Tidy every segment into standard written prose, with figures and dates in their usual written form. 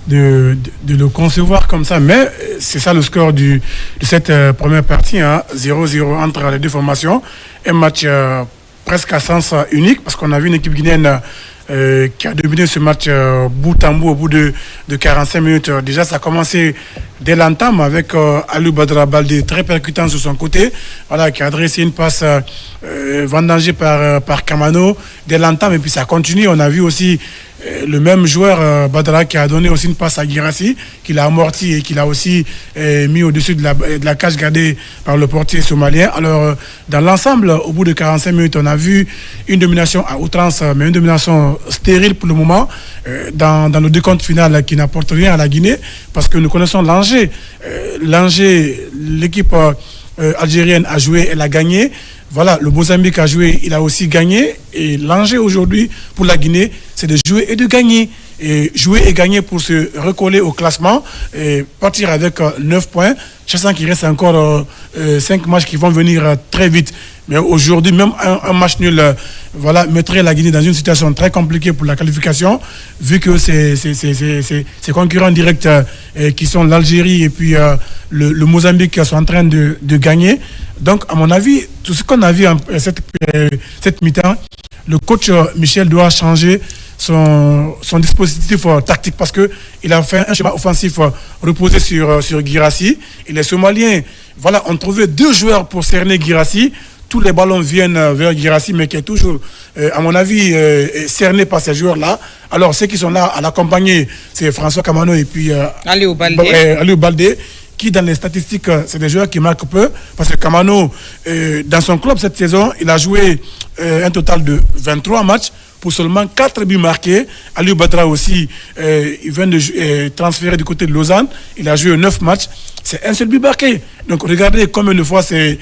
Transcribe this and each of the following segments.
de le concevoir comme ça. Mais c'est ça le score de cette première partie, 0-0 entre les deux formations. Un match presque à sens unique, parce qu'on a vu une équipe guinéenne qui a dominé ce match bout en bout au bout de 45 minutes. Déjà, ça a commencé dès l'entame avec Aliou Badara Baldé très percutant sur son côté, voilà, qui a adressé une passe vendangée par Kamano dès l'entame, et puis ça continue. On a vu aussi le même joueur Badara qui a donné aussi une passe à Guirassy, qui l'a amorti et qui l'a aussi mis au-dessus de la cage gardée par le portier somalien. Alors dans l'ensemble, au bout de 45 minutes, on a vu une domination à outrance, mais une domination stérile pour le moment, dans le décompte final qui n'apporte rien à la Guinée, parce que nous connaissons l'Angers. L'Angers, l'équipe algérienne a joué, elle a gagné. Voilà, le Mozambique a joué, il a aussi gagné. Et l'enjeu aujourd'hui pour la Guinée, c'est de jouer et de gagner. Et jouer et gagner pour se recoller au classement et partir avec 9 points. Je sens qu'il reste encore 5 matchs qui vont venir très vite. Mais aujourd'hui, même un match nul mettrait la Guinée dans une situation très compliquée pour la qualification, vu que ses concurrents directs qui sont l'Algérie et puis le Mozambique sont en train de gagner. Donc, à mon avis, tout ce qu'on a vu cette mi-temps, le coach Michel doit changer son dispositif tactique, parce qu'il a fait un schéma offensif reposé sur Guirassy. Et les Somaliens ont trouvé 2 joueurs pour cerner Guirassy. Tous les ballons viennent vers Guirassy, mais qui est toujours, à mon avis, cerné par ces joueurs-là. Alors, ceux qui sont là à l'accompagner, c'est François Kamano et puis Aliou Baldé, qui, dans les statistiques, c'est des joueurs qui marquent peu. Parce que Kamano, dans son club cette saison, il a joué un total de 23 matchs pour seulement 4 buts marqués. Aliou Badara aussi, il vient de transférer du côté de Lausanne. Il a joué 9 matchs. C'est un seul but marqué. Donc regardez combien de fois ces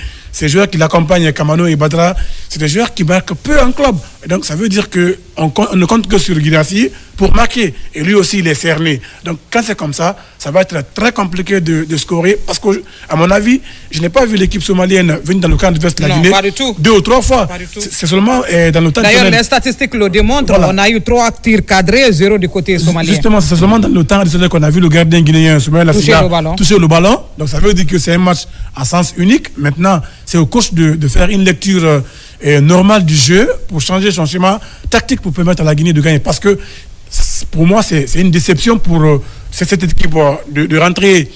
joueurs qui l'accompagnent, Kamano et Badara, c'est des joueurs qui marquent peu en club. Et donc ça veut dire qu'on ne compte que sur Guirassy pour marquer. Et lui aussi, il est cerné. Donc quand c'est comme ça, ça va être très compliqué de scorer. Parce qu'à mon avis, je n'ai pas vu l'équipe somalienne venir dans le camp de veste de la Guinée 2 ou 3 fois. C'est seulement dans le temps. D'ailleurs, les statistiques le démontrent. Voilà. On a eu 3 tirs cadrés, 0 du côté somalien. Justement, c'est seulement dans le temps additionnel qu'on a vu le gardien guinéen toucher le ballon. Donc ça veut dire que c'est un match à sens unique. Maintenant, c'est au coach de faire une lecture normale du jeu pour changer son schéma tactique pour permettre à la Guinée de gagner. Parce que pour moi, c'est une déception pour cette équipe de rentrer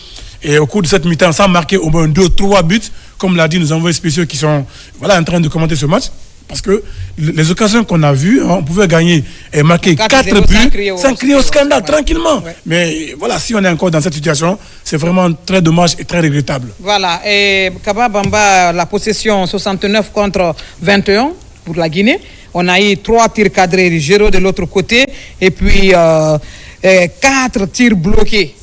au cours de cette mi-temps sans marquer au moins 2-3 buts. Comme l'a dit nos envoyés spéciaux qui sont en train de commenter ce match. Parce que les occasions qu'on a vues, on pouvait gagner et marquer 4 buts sans crier au scandale, tranquillement. Ouais. Mais voilà, si on est encore dans cette situation, c'est vraiment très dommage et très regrettable. Voilà, et Kaba Bamba, la possession 69 contre 21 pour la Guinée. On a eu 3 tirs cadrés, 0 de l'autre côté, et puis 4 tirs bloqués.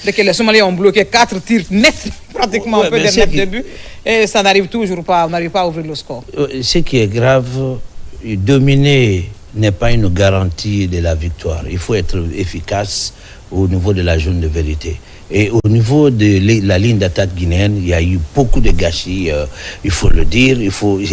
Dès que les Somaliens ont bloqué 4 tirs nets, pratiquement un peu de net début, et ça n'arrive toujours pas, on n'arrive pas à ouvrir le score. Ce qui est grave, dominer n'est pas une garantie de la victoire. Il faut être efficace au niveau de la zone de vérité. Et au niveau de la ligne d'attaque guinéenne, il y a eu beaucoup de gâchis, il faut le dire.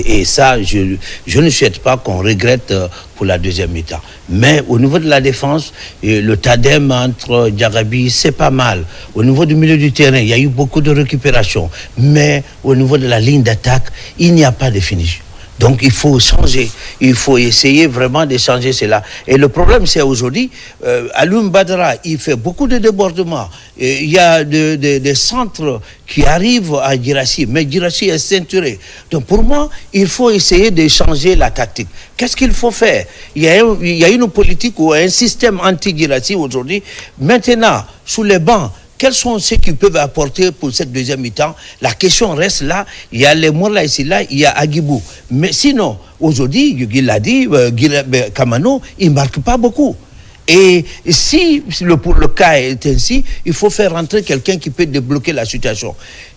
Et ça, je ne souhaite pas qu'on regrette pour la deuxième mi-temps. Mais au niveau de la défense, le tandem entre Diarabi, c'est pas mal. Au niveau du milieu du terrain, il y a eu beaucoup de récupération. Mais au niveau de la ligne d'attaque, il n'y a pas de finition. Donc il faut changer, il faut essayer vraiment de changer cela. Et le problème c'est aujourd'hui, Aliou Badara, il fait beaucoup de débordements. Il y a des centres qui arrivent à Guirassy, mais Guirassy est ceinturé. Donc pour moi, il faut essayer de changer la tactique. Qu'est-ce qu'il faut faire? Il y a une politique ou un système anti-Guirassy aujourd'hui. Maintenant, sous les bancs, quels sont ceux qui peuvent apporter pour cette deuxième mi-temps? La question reste là. Il y a les Morla ici, là, il y a Agibou. Mais sinon, aujourd'hui, il l'a dit, Kamano, il ne marque pas beaucoup. Et si le cas est ainsi, il faut faire rentrer quelqu'un qui peut débloquer la situation.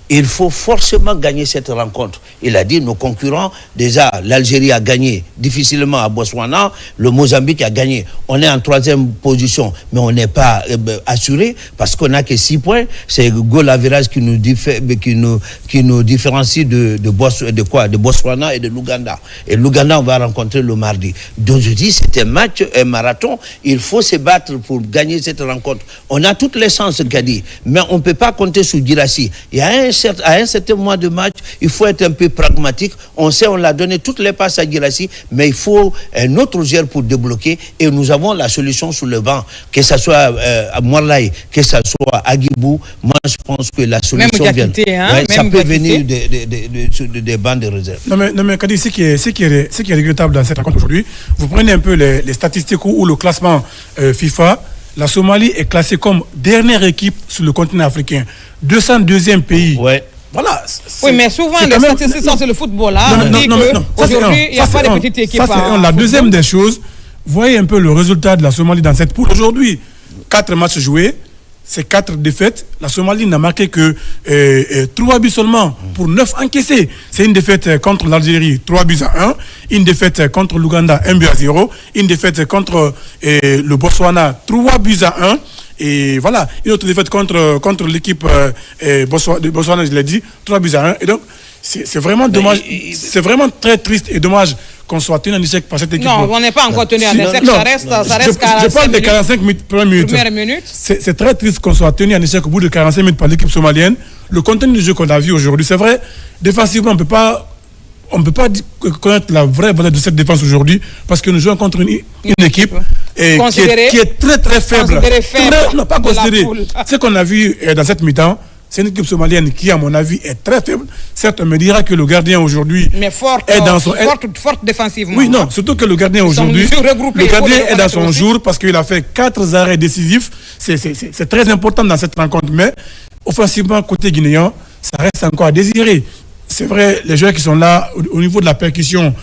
il faut forcément gagner cette rencontre. Il a dit, nos concurrents, déjà, l'Algérie a gagné difficilement à Botswana, le Mozambique a gagné. On est en 3e position, mais on n'est pas assuré parce qu'on n'a que 6 points. C'est goal average qui nous différencie de Botswana et de l'Ouganda. Et l'Ouganda, on va rencontrer le mardi. Donc je dis, c'est un marathon. Il faut se battre pour gagner cette rencontre. On a toutes les chances, Kadi, mais on ne peut pas compter sur Guirassy. Il y a à un certain mois de match, il faut être un peu pragmatique. On sait, on l'a donné toutes les passes à Guirassy, mais il faut un autre joueur pour débloquer. Et nous avons la solution sur le banc, que ce soit à Morlaï, que ce soit à Guibou. Moi, je pense que la solution vient. Ça peut venir des bancs de réserve. Non, mais Kadi, ce qui est regrettable dans cette rencontre aujourd'hui, vous prenez un peu les statistiques ou le classement FIFA. La Somalie est classée comme dernière équipe sur le continent africain. 202e pays. Ouais. Voilà. Oui, mais souvent, les statistiques sont sur le football. On dit qu'aujourd'hui, il n'y a pas de petite équipe. La deuxième des choses, voyez un peu le résultat de la Somalie dans cette poule. Aujourd'hui, 4 matchs joués, c'est 4 défaites. La Somalie n'a marqué que 3 buts seulement pour 9 encaissés. C'est une défaite contre l'Algérie, 3 buts à 1. Une défaite contre l'Ouganda, 1 but à 0. Une défaite contre le Botswana, 3 buts à 1. Et voilà, une autre défaite contre l'équipe Botswana, je l'ai dit, 3 buts à 1. Et donc, c'est vraiment dommage. C'est vraiment très triste et dommage qu'on soit tenu en échec par cette équipe. Non, on n'est pas encore tenu en échec. Ça reste 45 je parle des 45 premières minutes. C'est très triste qu'on soit tenu en échec au bout de 45 minutes par l'équipe somalienne. Le contenu du jeu qu'on a vu aujourd'hui, c'est vrai, défensivement, on ne peut pas connaître la vraie valeur de cette défense aujourd'hui parce que nous jouons contre une équipe qui est très très faible. Non, pas considérée. Ce qu'on a vu dans cette mi-temps, c'est une équipe somalienne qui, à mon avis, est très faible. Certes, on me dira que le gardien aujourd'hui est dans son... forte défensivement. Oui, non, surtout que le gardien aujourd'hui... Le gardien est dans son jour parce qu'il a fait 4 arrêts décisifs. C'est très important dans cette rencontre. Mais, offensivement, côté guinéen, ça reste encore à désirer. C'est vrai, les joueurs qui sont là, au niveau de la percussion,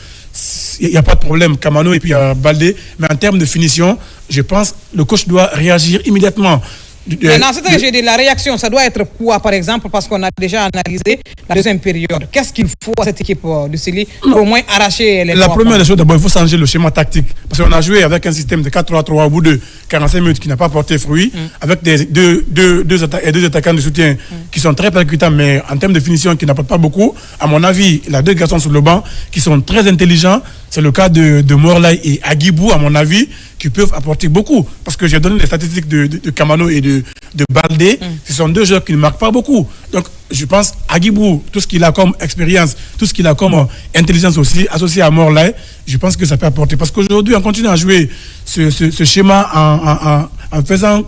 il n'y a pas de problème. Kamano et puis Baldé. Mais en termes de finition, je pense que le coach doit réagir immédiatement. Maintenant, c'est ce que j'ai dit, la réaction, ça doit être quoi, par exemple, parce qu'on a déjà analysé la deuxième période. Qu'est-ce qu'il faut à cette équipe de Sili pour au moins arracher les La première des choses, d'abord, il faut changer le schéma tactique. Parce qu'on a joué avec un système de 4-3-3 au bout de 45 minutes qui n'a pas porté fruit, avec deux attaquants de soutien qui sont très percutants, mais en termes de finition, qui n'apportent pas beaucoup. À mon avis, il y a 2 garçons sur le banc qui sont très intelligents. C'est le cas de Morlaï et Agibou, à mon avis, qui peuvent apporter beaucoup. Parce que j'ai donné les statistiques de Kamano et de Baldé. Ce sont 2 joueurs qui ne marquent pas beaucoup. Donc, je pense, Agibou, tout ce qu'il a comme expérience, tout ce qu'il a comme intelligence aussi, associé à Morlaï, je pense que ça peut apporter. Parce qu'aujourd'hui, on continue à jouer ce schéma en faisant...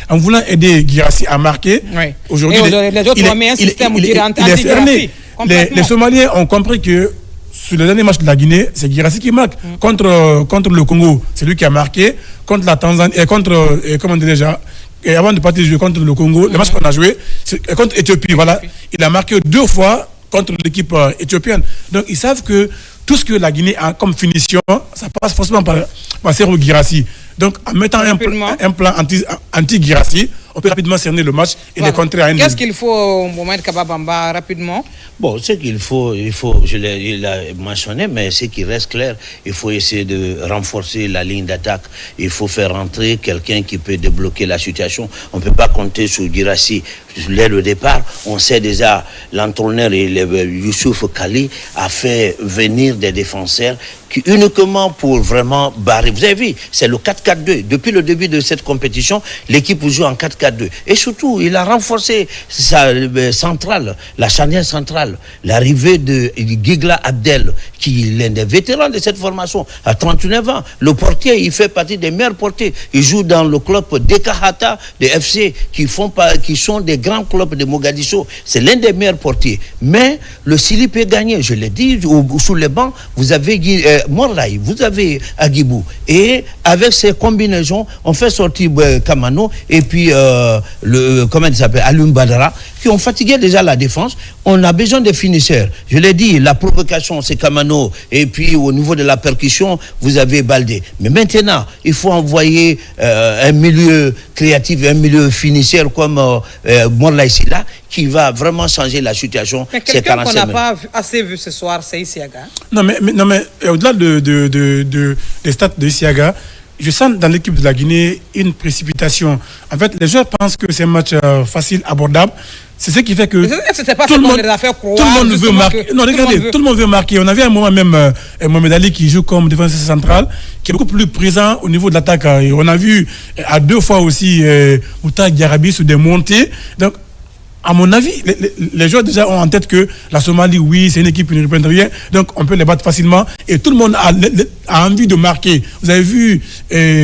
en voulant aider Guirassy à marquer. Oui. Aujourd'hui, les autres ont mis un système qui est anti-Guirassy. Les Somaliens ont compris que sur le dernier match de la Guinée, c'est Guirassy qui marque. Contre le Congo, c'est lui qui a marqué. Contre la Tanzanie, comment on dit déjà, et avant de partir jouer contre le Congo, le match qu'on a joué, c'est contre l'Éthiopie, voilà. Il a marqué 2 fois contre l'équipe éthiopienne. Donc ils savent que tout ce que la Guinée a comme finition, ça passe forcément par Serhou Guirassy. Donc en mettant un plan anti-Guirassy, on peut rapidement cerner le match et les contrer à un. Qu'est-ce qu'il faut, Mohamed Kaba Bamba, rapidement? Bon, ce qu'il faut, il a mentionné, mais ce qui reste clair, il faut essayer de renforcer la ligne d'attaque. Il faut faire rentrer quelqu'un qui peut débloquer la situation. On ne peut pas compter sur Guirassy dès le départ. On sait déjà, l'entraîneur Youssouf Kali a fait venir des défenseurs qui uniquement pour vraiment barrer. Vous avez vu, c'est le 4-4-2. Depuis le début de cette compétition, l'équipe joue en 4-4-2. Et surtout, il a renforcé sa centrale, la charnière centrale. L'arrivée de Gigla Abdel, qui est l'un des vétérans de cette formation, à 39 ans. Le portier, il fait partie des meilleurs portiers. Il joue dans le club Dekahata de FC, qui sont des grands clubs de Mogadiscio. C'est l'un des meilleurs portiers. Mais le Sili peut gagner. Je l'ai dit, sous les bancs, vous avez Morlaï, vous avez Agibou. Et avec ces combinaisons, on fait sortir Kamano et puis comment il s'appelle, Alioune Badara, qui ont fatigué déjà la défense. On a besoin de finisseurs. Je l'ai dit, la provocation, c'est Kamano. Et puis au niveau de la percussion, vous avez Baldé. Mais maintenant, il faut envoyer un milieu créatif, un milieu finisseur comme Morlaï Silla, qui va vraiment changer la situation. Mais c'est quelqu'un qu'on n'a 45 pas assez vu ce soir, c'est Isiaga. Non, mais au-delà des stats de Isiaga, je sens dans l'équipe de la Guinée une précipitation. En fait, les joueurs pensent que c'est un match facile, abordable. C'est ce qui fait que tout le monde veut marquer. Non, regardez, tout le monde veut marquer. On avait un moment même Mohamed Ali qui joue comme défenseur central, qui est beaucoup plus présent au niveau de l'attaque. Et on a vu à 2 fois aussi Mouta Diarabi sur des montées. Donc, à mon avis, les joueurs déjà ont en tête que la Somalie, oui, c'est une équipe qui ne reprend rien, donc on peut les battre facilement. Et tout le monde a envie de marquer. Vous avez vu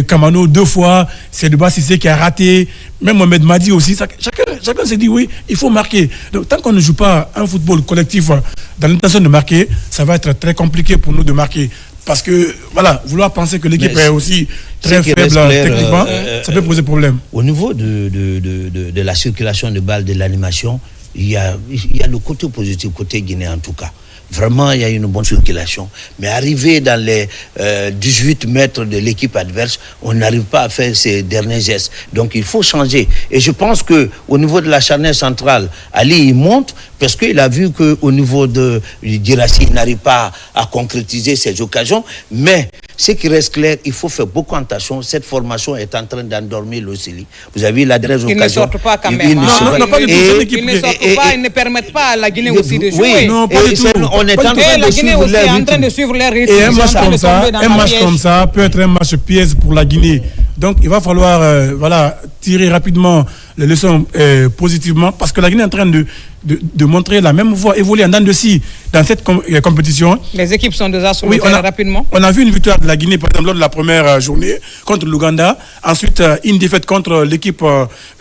Kamano 2 fois, c'est Duba Sissé qui a raté, même Mohamed Madi aussi. Chacun s'est dit oui, il faut marquer. Donc tant qu'on ne joue pas un football collectif dans l'intention de marquer, ça va être très compliqué pour nous de marquer. Parce que, voilà, vouloir penser que l'équipe est aussi très faible techniquement, ça peut poser problème. Au niveau de la circulation de balles, de l'animation, il y a le côté positif, côté Guinée en tout cas. Vraiment, il y a une bonne circulation. Mais arriver dans les 18 mètres de l'équipe adverse, on n'arrive pas à faire ces derniers gestes. Donc, il faut changer. Et je pense qu'au niveau de la charnière centrale, Ali, il monte parce qu'il a vu qu'au niveau de Girassi, il n'arrive pas à concrétiser ses occasions. Mais ce qui reste clair, il faut faire beaucoup attention. Cette formation est en train d'endormir l'Océlie. Vous avez vu la dernière occasion. Ils ne sortent pas quand même. Ils ne sortent pas. Ils ne permettent pas à la Guinée aussi de jouer. Oui, non, pas du tout. On est en train de suivre leur rythme. En train de suivre leur rythme. Et un match comme ça peut être un match piège pour la Guinée. Donc il va falloir tirer rapidement les leçons positivement, parce que la Guinée est en train de montrer la même voie, évoluer en dents de scie dans cette compétition. Les équipes sont déjà sur le terrain rapidement. On a vu une victoire de la Guinée, par exemple, lors de la première journée contre l'Ouganda. Ensuite, une défaite contre l'équipe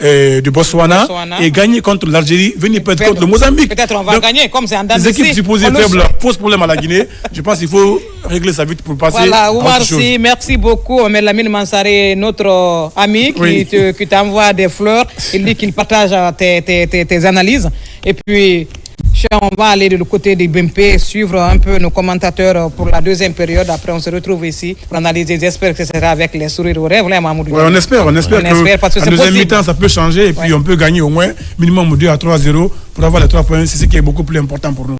de Botswana et gagner contre l'Algérie, venir peut-être contre le Mozambique. Peut-être on va gagner, comme c'est en dents de scie. Les équipes supposées faibles posent problème à la Guinée. Je pense qu'il faut régler ça vite pour passer à autre chose. Merci beaucoup. Omer Lamine Mansaré, notre ami qui t'envoie des fleurs. Il dit qu'il partage tes analyses. Et puis, on va aller de côté du BMP, suivre un peu nos commentateurs pour la deuxième période. Après, on se retrouve ici pour analyser. J'espère que ce sera avec les sourires aux rêves. On espère que la deuxième mi-temps, ça peut changer et puis on peut gagner au moins minimum 2 à 3-0 pour avoir les 3 points. C'est ce qui est beaucoup plus important pour nous.